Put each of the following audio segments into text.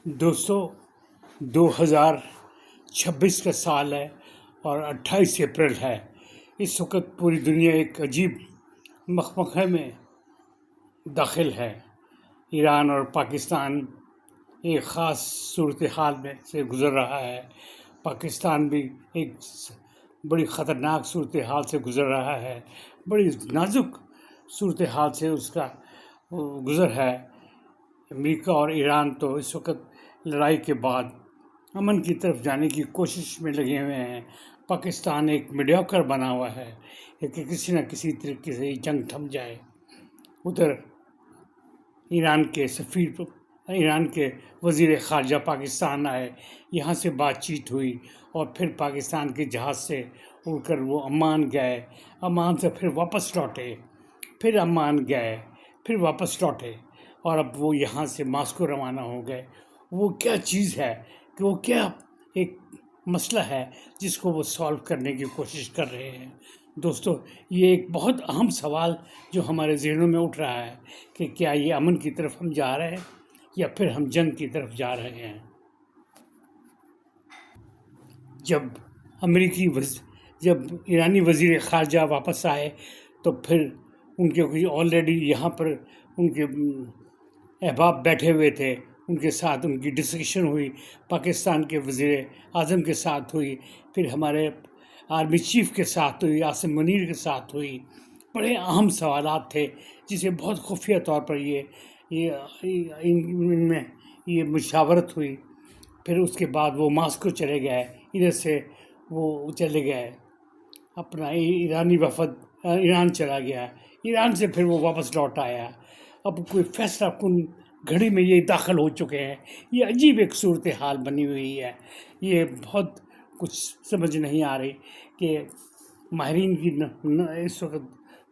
دوستو 2026 کا سال ہے اور 28 اپریل ہے۔ اس وقت پوری دنیا ایک عجیب مخمخے میں داخل ہے۔ ایران اور پاکستان ایک خاص صورتحال میں سے گزر رہا ہے۔ پاکستان بھی ایک بڑی خطرناک صورتحال سے گزر رہا ہے، بڑی نازک صورتحال سے اس کا گزر ہے۔ امریکہ اور ایران تو اس وقت لڑائی کے بعد امن کی طرف جانے کی کوشش میں لگے ہوئے ہیں۔ پاکستان ایک میڈیوکر بنا ہوا ہے کہ کسی نہ کسی طریقے سے یہ جنگ تھم جائے۔ ادھر ایران کے وزیر خارجہ پاکستان آئے، یہاں سے بات چیت ہوئی اور پھر پاکستان کے جہاز سے اڑ کر وہ عمان گئے، عمان سے پھر واپس لوٹے، پھر عمان گئے، پھر واپس لوٹے اور اب وہ یہاں سے ماسکو روانہ ہو گئے۔ وہ کیا چیز ہے کہ وہ کیا ایک مسئلہ ہے جس کو وہ سالو کرنے کی کوشش کر رہے ہیں۔ دوستو، یہ ایک بہت اہم سوال جو ہمارے ذہنوں میں اٹھ رہا ہے کہ کیا یہ امن کی طرف ہم جا رہے ہیں یا پھر ہم جنگ کی طرف جا رہے ہیں۔ جب ایرانی وزیر خارجہ واپس آئے تو پھر ان کے آلریڈی یہاں پر ان کے احباب بیٹھے ہوئے تھے، ان کے ساتھ ان کی ڈسکشن ہوئی، پاکستان کے وزیر اعظم کے ساتھ ہوئی، پھر ہمارے آرمی چیف کے ساتھ ہوئی، عاصم منیر کے ساتھ ہوئی۔ بڑے اہم سوالات تھے جسے بہت خفیہ طور پر ان میں یہ مشاورت ہوئی۔ پھر اس کے بعد وہ ماسکو چلے گئے، ادھر سے وہ چلے گئے، اپنا ایرانی وفد ایران چلا گیا، ایران سے پھر وہ واپس لوٹ آیا۔ اب کوئی فیصلہ کن گھڑی میں یہ داخل ہو چکے ہیں۔ یہ عجیب ایک صورتحال بنی ہوئی ہے۔ یہ بہت کچھ سمجھ نہیں آ رہی کہ ماہرین کی اس وقت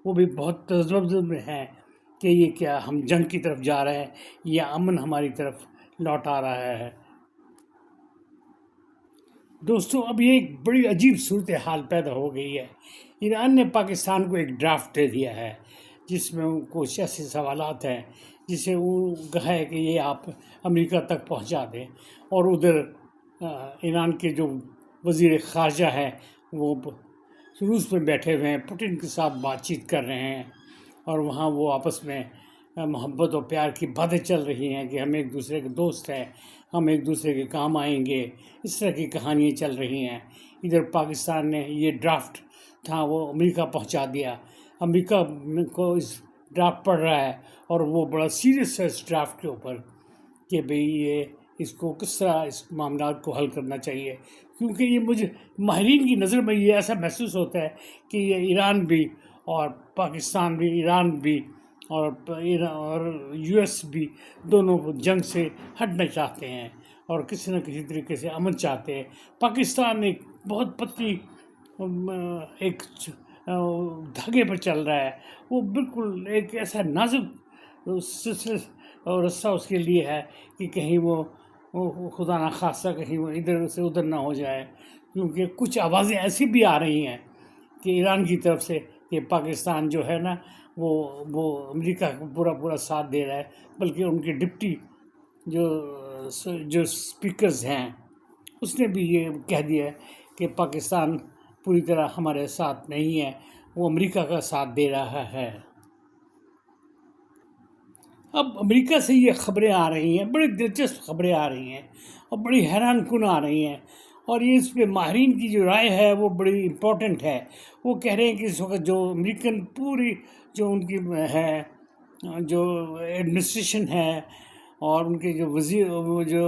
وہ بھی بہت تذبذب میں ہیں کہ یہ کیا ہم جنگ کی طرف جا رہے ہیں یا امن ہماری طرف لوٹ آ رہا ہے۔ دوستو، اب یہ ایک بڑی عجیب صورتحال پیدا ہو گئی ہے۔ ایران نے پاکستان کو ایک ڈرافٹ دے دیا ہے جس میں کچھ ایسے سوالات ہیں جسے وہ کہا ہے کہ یہ آپ امریکہ تک پہنچا دیں، اور ادھر ایران کے جو وزیر خارجہ ہیں وہ روس میں بیٹھے ہوئے ہیں، پوٹن کے ساتھ بات چیت کر رہے ہیں، اور وہاں وہ آپس میں محبت اور پیار کی باتیں چل رہی ہیں کہ ہم ایک دوسرے کے دوست ہیں، ہم ایک دوسرے کے کام آئیں گے، اس طرح کی کہانیاں چل رہی ہیں۔ ادھر پاکستان نے یہ ڈرافٹ تھا وہ امریکہ پہنچا دیا، امریکہ کو اس ڈرافٹ پڑھ رہا ہے اور وہ بڑا سیریس ہے اس ڈرافٹ کے اوپر کہ بھئی یہ اس کو کس طرح اس معاملات کو حل کرنا چاہیے، کیونکہ یہ مجھے ماہرین کی نظر میں یہ ایسا محسوس ہوتا ہے کہ یہ ایران بھی اور پاکستان بھی، ایران بھی اور یو ایس بھی دونوں جنگ سے ہٹنا چاہتے ہیں اور کسی نہ کسی طریقے سے امن چاہتے ہیں۔ پاکستان ایک بہت پتلی ایک دھاگے پر چل رہا ہے، وہ بالکل ایک ایسا نازک رستہ اس کے لیے ہے کہ کہیں وہ خدا نخواستہ کہیں وہ ادھر سے ادھر نہ ہو جائے، کیونکہ کچھ آوازیں ایسی بھی آ رہی ہیں کہ ایران کی طرف سے کہ پاکستان جو ہے نا وہ امریکہ کو پورا ساتھ دے رہا ہے، بلکہ ان کے ڈپٹی جو اسپیکرز ہیں اس نے بھی یہ کہہ دیا ہے کہ پاکستان پوری طرح ہمارے ساتھ نہیں ہے، وہ امریکہ کا ساتھ دے رہا ہے۔ اب امریکہ سے یہ خبریں آ رہی ہیں، بڑی دلچسپ خبریں آ رہی ہیں اور بڑی حیران کن آ رہی ہیں، اور یہ اس پہ ماہرین کی جو رائے ہے وہ بڑی امپورٹنٹ ہے۔ وہ کہہ رہے ہیں کہ اس وقت جو امریکن پوری جو ان کی ہے جو ایڈمنسٹریشن ہے اور ان کے جو وزیر وہ جو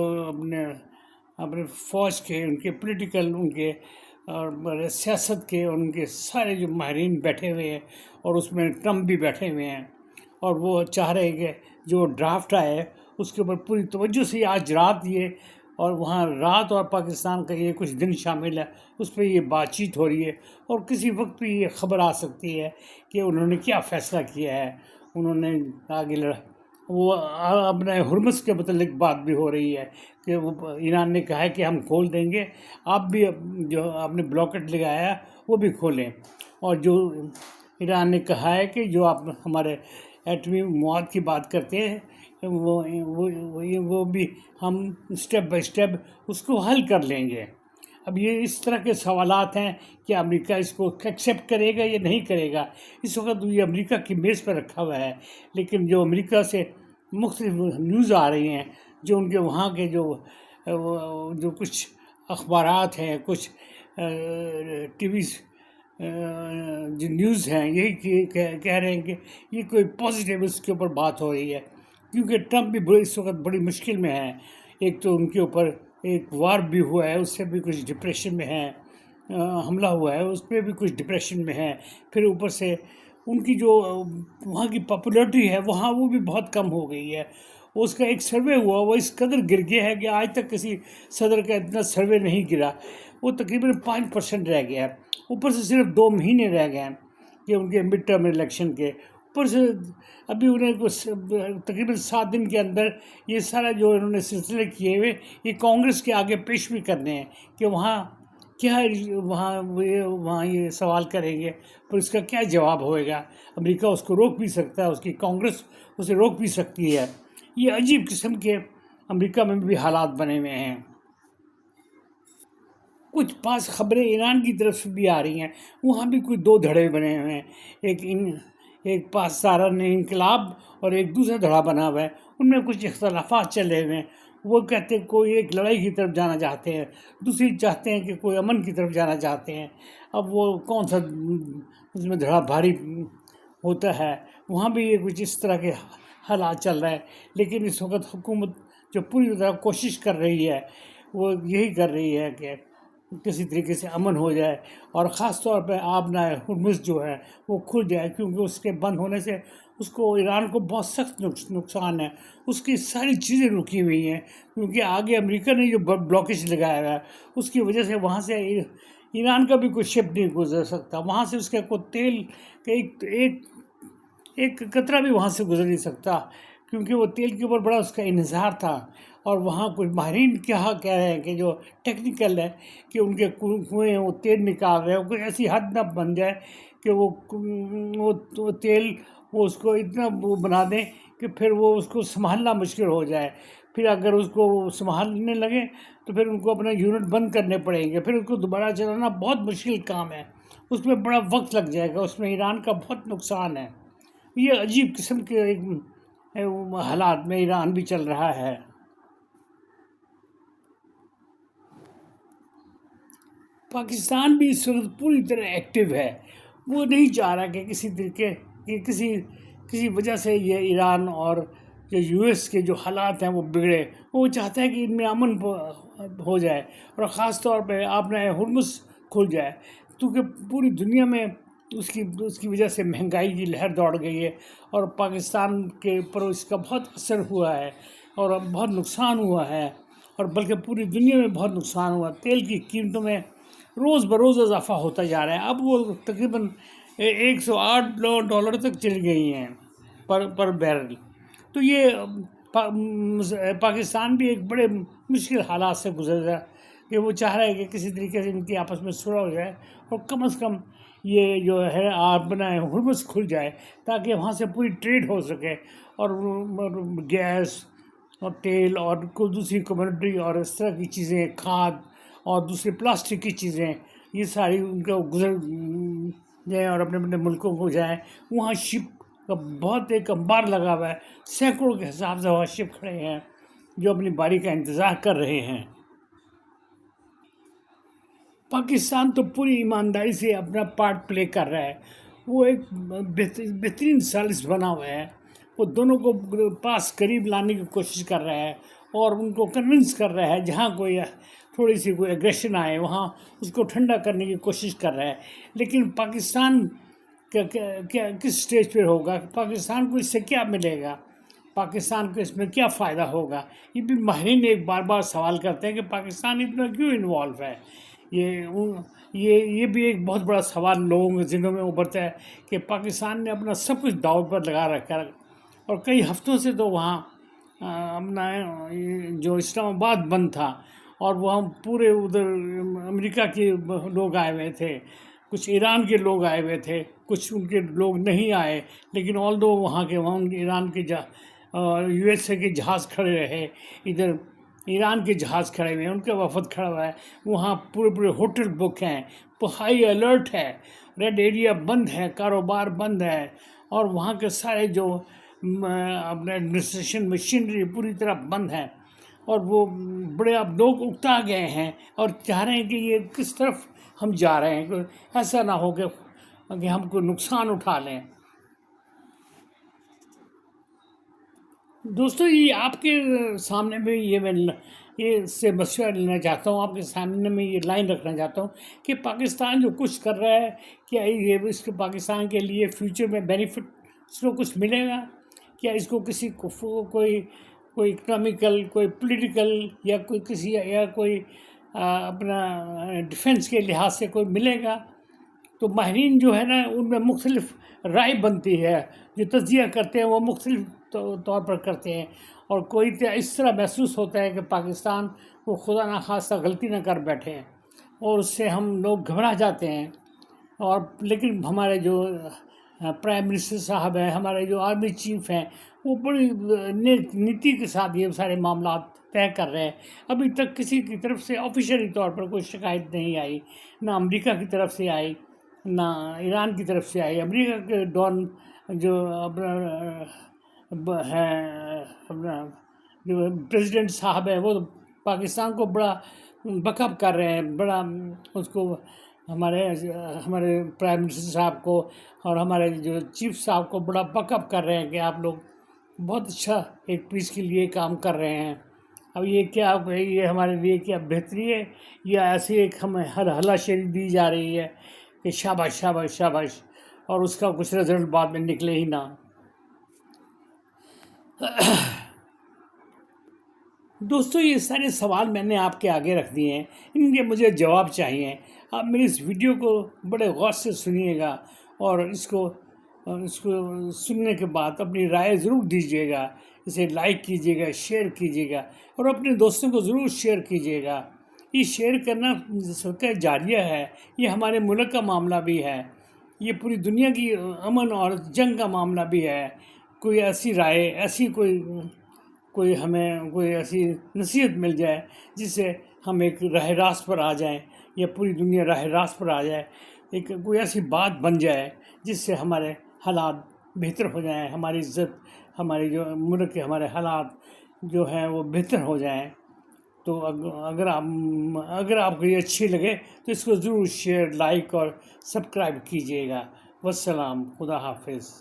اپنے فوج کے، ان کے پولیٹیکل، ان کے اور سیاست کے، ان کے سارے جو ماہرین بیٹھے ہوئے ہیں اور اس میں ٹرمپ بھی بیٹھے ہوئے ہیں، اور وہ چاہ رہے ہیں کہ جو ڈرافٹ آئے اس کے اوپر پوری توجہ سے آج رات یہ اور وہاں رات اور پاکستان کا یہ کچھ دن شامل ہے، اس پہ یہ بات چیت ہو رہی ہے، اور کسی وقت بھی یہ خبر آ سکتی ہے کہ انہوں نے کیا فیصلہ کیا ہے۔ انہوں نے آگے وہ اپنے ہرمز کے متعلق بات بھی ہو رہی ہے کہ وہ ایران نے کہا ہے کہ ہم کھول دیں گے، آپ بھی جو آپ نے بلاکٹ لگایا ہے وہ بھی کھولیں، اور جو ایران نے کہا ہے کہ جو آپ ہمارے ایٹمی مواد کی بات کرتے ہیں وہ بھی ہم اسٹیپ بائی اسٹیپ اس کو حل کر لیں گے۔ اب یہ اس طرح کے سوالات ہیں کہ امریکہ اس کو ایکسیپٹ کرے گا یا نہیں کرے گا، اس وقت یہ امریکہ کی میز پر رکھا ہوا ہے۔ لیکن جو امریکہ سے مختلف نیوز آ رہی ہیں، جو ان کے وہاں کے جو کچھ اخبارات ہیں، کچھ ٹی وی جو نیوز ہیں، یہی کہہ رہے ہیں کہ یہ کوئی پازیٹیو اس کے اوپر بات ہو رہی ہے، کیونکہ ٹرمپ بھی اس وقت بڑی مشکل میں ہے۔ ایک تو ان کے اوپر ایک وار بھی ہوا ہے، اس سے بھی کچھ ڈپریشن میں ہے، حملہ ہوا ہے، اس پہ بھی کچھ ڈپریشن میں ہے۔ پھر اوپر سے ان کی جو وہاں کی پاپولیرٹی ہے وہاں، وہ بھی بہت کم ہو گئی ہے۔ اس کا ایک سروے ہوا، وہ اس قدر گر گیا ہے کہ آج تک کسی صدر کا اتنا سروے نہیں گرا۔ وہ تقریباً 5% رہ گیا ہے، اوپر سے صرف 2 مہینے رہ گئے ہیں کہ ان کے مڈ ٹرم الیکشن کے اوپر سے ابھی انہیں تقریباً 7 دن کے اندر یہ سارا جو انہوں نے سلسلے کیے ہوئے، یہ کانگریس کے آگے پیش بھی کرنے ہیں کہ وہاں کیا وہاں یہ سوال کریں گے، پر اس کا کیا جواب ہوئے گا۔ امریکہ اس کو روک بھی سکتا ہے، اس کی کانگریس اسے روک بھی سکتی ہے۔ یہ عجیب قسم کے امریکہ میں بھی حالات بنے ہوئے ہیں۔ کچھ بعض خبریں ایران کی طرف سے بھی آ رہی ہیں، وہاں بھی کوئی 2 دھڑے بنے ہوئے ہیں، ایک پاسداران انقلاب اور ایک دوسرا دھڑا بنا ہوا ہے۔ ان میں کچھ اختلافات چلے ہوئے ہیں۔ وہ کہتے ہیں کوئی ایک لڑائی کی طرف جانا چاہتے ہیں، دوسری چاہتے ہیں کہ کوئی امن کی طرف جانا چاہتے ہیں۔ اب وہ کون سا اس میں دھڑا بھاری ہوتا ہے، وہاں بھی یہ کچھ اس طرح کے حالات چل رہے ہیں۔ لیکن اس وقت حکومت جو پوری طرح کوشش کر رہی ہے، وہ یہی کر رہی ہے کہ کسی طریقے سے امن ہو جائے، اور خاص طور پہ آبنہ ہرمز جو ہے وہ کھل جائے، کیونکہ اس کے بند ہونے سے اس کو ایران کو بہت سخت نقصان ہے۔ اس کی ساری چیزیں رکی ہوئی ہیں، کیونکہ آگے امریکہ نے جو بلاکیج لگایا ہوا ہے، اس کی وجہ سے وہاں سے ایران کا بھی کوئی شپ نہیں گزر سکتا، وہاں سے اس کا کوئی تیل کا ایک قطرہ بھی وہاں سے گزر نہیں سکتا، کیونکہ وہ تیل کے اوپر بڑا اس کا انحصار تھا۔ اور وہاں کچھ ماہرین کہہ رہے ہیں کہ جو ٹیکنیکل ہے کہ ان کے کنویں وہ تیل نکال رہے ہیں، کوئی ایسی حد نہ بن جائے کہ وہ تیل وہ اس کو اتنا وہ بنا دیں کہ پھر وہ اس کو سنبھالنا مشکل ہو جائے۔ پھر اگر اس کو سنبھالنے لگے تو پھر ان کو اپنا یونٹ بند کرنے پڑیں گے، پھر اس کو دوبارہ چلانا بہت مشکل کام ہے، اس میں بڑا وقت لگ جائے گا، اس میں ایران کا بہت نقصان ہے۔ یہ عجیب قسم کے حالات میں ایران بھی چل رہا ہے۔ پاکستان بھی اس وقت پوری طرح ایکٹیو ہے، وہ نہیں چاہ رہا کہ کسی طریقے کہ کسی وجہ سے یہ ایران اور جو یو ایس کے جو حالات ہیں وہ بگڑے۔ وہ چاہتا ہے کہ ان میں امن ہو جائے، اور خاص طور پہ آبنہ ہرمز کھل جائے، کیونکہ پوری دنیا میں اس کی وجہ سے مہنگائی کی لہر دوڑ گئی ہے، اور پاکستان کے اوپر اس کا بہت اثر ہوا ہے اور بہت نقصان ہوا ہے، اور بلکہ پوری دنیا میں بہت نقصان ہوا۔ تیل کی قیمتوں میں روز بروز اضافہ ہوتا جا رہا ہے، اب وہ تقریباً $108 تک چلی گئی ہیں پر بیرل۔ تو یہ پاکستان بھی ایک بڑے مشکل حالات سے گزر رہا ہے کہ وہ چاہ رہا ہے کہ کسی طریقے سے ان کی آپس میں صلح ہو جائے، اور کم از کم یہ جو ہے آبنہ ہرمز کھل جائے، تاکہ وہاں سے پوری ٹریڈ ہو سکے، اور گیس اور تیل اور کوئی دوسری کمیونٹی اور اس طرح کی چیزیں، کھاد اور دوسری پلاسٹک کی چیزیں، یہ ساری ان کا گزر جائیں اور اپنے اپنے ملکوں کو جائیں۔ وہاں شپ کا بہت ایک انبار لگا ہوا ہے، سینکڑوں کے حساب سے وہاں شپ کھڑے ہیں جو اپنی باری کا انتظار کر رہے ہیں۔ پاکستان تو پوری ایمانداری سے اپنا پارٹ پلے کر رہا ہے، وہ ایک بہترین سالس بنا ہوا ہے، وہ دونوں کو پاس قریب لانے کی کوشش کر رہا ہے، اور ان کو کنونس کر رہا ہے، جہاں تھوڑی سی کوئی ایگریشن آئے وہاں اس کو ٹھنڈا کرنے کی کوشش کر رہا ہے۔ لیکن پاکستان کیا کس سٹیج پہ ہوگا، پاکستان کو اس سے کیا ملے گا، پاکستان کو اس میں کیا فائدہ ہوگا؟ یہ بھی ماہرین ایک بار بار سوال کرتے ہیں کہ پاکستان اتنا کیوں انوالو ہے۔ یہ بھی ایک بہت بڑا سوال لوگوں کے ذہنوں میں ابھرتا ہے کہ پاکستان نے اپنا سب کچھ داؤ پر لگا رکھا ہے، اور کئی ہفتوں سے تو وہاں اپنا جو اسلام آباد بند تھا، اور وہاں پورے ادھر امریکہ کے لوگ آئے ہوئے تھے، کچھ ایران کے لوگ آئے ہوئے تھے، کچھ ان کے لوگ نہیں آئے، لیکن وہاں ایران کے USA کے جہاز کھڑے رہے، ادھر ایران کے جہاز کھڑے ہوئے ہیں، ان کا وفد کھڑا ہوا ہے، وہاں پورے پورے ہوٹل بک ہیں، ہائی الرٹ ہے، ریڈ ایریا بند ہے، کاروبار بند ہے، اور وہاں کے سارے جو اپنا ایڈمنسٹریشن مشینری پوری طرح بند ہے، اور وہ بڑے اب لوگ اکتا گئے ہیں اور چاہ رہے ہیں کہ یہ کس طرف ہم جا رہے ہیں، ایسا نہ ہو کہ ہم کو نقصان اٹھا لیں۔ دوستو، یہ آپ کے سامنے میں میں اس سے مشورہ لینا چاہتا ہوں، آپ کے سامنے میں یہ لائن رکھنا چاہتا ہوں کہ پاکستان جو کچھ کر رہا ہے، کیا یہ اس کے پاکستان کے لیے فیوچر میں بینیفٹ اس کو کچھ ملے گا؟ کیا اس کو کسی کو کوئی اکنامیکل، کوئی پولیٹیکل، یا کوئی اپنا ڈیفنس کے لحاظ سے کوئی ملے گا؟ تو ماہرین جو ہے نا، ان میں مختلف رائے بنتی ہے، جو تجزیہ کرتے ہیں وہ مختلف طور پر کرتے ہیں، اور کوئی اس طرح محسوس ہوتا ہے کہ پاکستان وہ خدا نخواستہ غلطی نہ کر بیٹھے، اور اس سے ہم لوگ گھبرا جاتے ہیں۔ اور لیکن ہمارے جو پرائم منسٹر صاحب ہیں، ہمارے جو آرمی چیف ہیں، وہ بڑی نیتی کے ساتھ یہ سارے معاملات طے کر رہے ہیں۔ ابھی تک کسی کی طرف سے آفیشلی طور پر کوئی شکایت نہیں آئی، نہ امریکہ کی طرف سے آئی، نہ ایران کی طرف سے آئی۔ امریکہ کے ڈون جو اپنا جو پریزیڈنٹ صاحب ہے، وہ پاکستان کو بڑا بک اپ کر رہے ہیں، بڑا اس کو ہمارے پرائم منسٹر صاحب کو اور ہمارے جو چیف صاحب کو بڑا بک اپ کر رہے ہیں کہ آپ لوگ بہت اچھا ایک پیس کے لیے کام کر رہے ہیں۔ اب یہ ہمارے لیے کیا بہتری ہے، یا ایسی ایک ہمیں ہلا شیری دی جا رہی ہے کہ شاباش شاباش شاباش، اور اس کا کچھ رزلٹ بعد میں نکلے ہی نہ۔ دوستو، یہ سارے سوال میں نے آپ کے آگے رکھ دیے ہیں، ان کے مجھے جواب چاہیے۔ آپ میری اس ویڈیو کو بڑے غور سے سنیے گا، اور اس کو سننے کے بعد اپنی رائے ضرور دیجیے گا، اسے لائک کیجیے گا، شیئر کیجیے گا، اور اپنے دوستوں کو ضرور شیئر کیجیے گا۔ یہ شیئر کرنا صدقہ جاریہ ہے، یہ ہمارے ملک کا معاملہ بھی ہے، یہ پوری دنیا کی امن اور جنگ کا معاملہ بھی ہے۔ کوئی ایسی رائے، کوئی ایسی نصیحت مل جائے جس سے ہم ایک راہ راست پر آ جائیں، یا پوری دنیا راہ راست پر آ جائے، کوئی ایسی بات بن جائے جس سے ہمارے حالات بہتر ہو جائیں، ہماری عزت، ہمارے جو ملک کے ہمارے حالات جو ہیں وہ بہتر ہو جائیں۔ تو اگر آپ کو یہ اچھی لگے تو اس کو ضرور شیئر، لائک اور سبسکرائب کیجیے گا۔ والسلام، خدا حافظ۔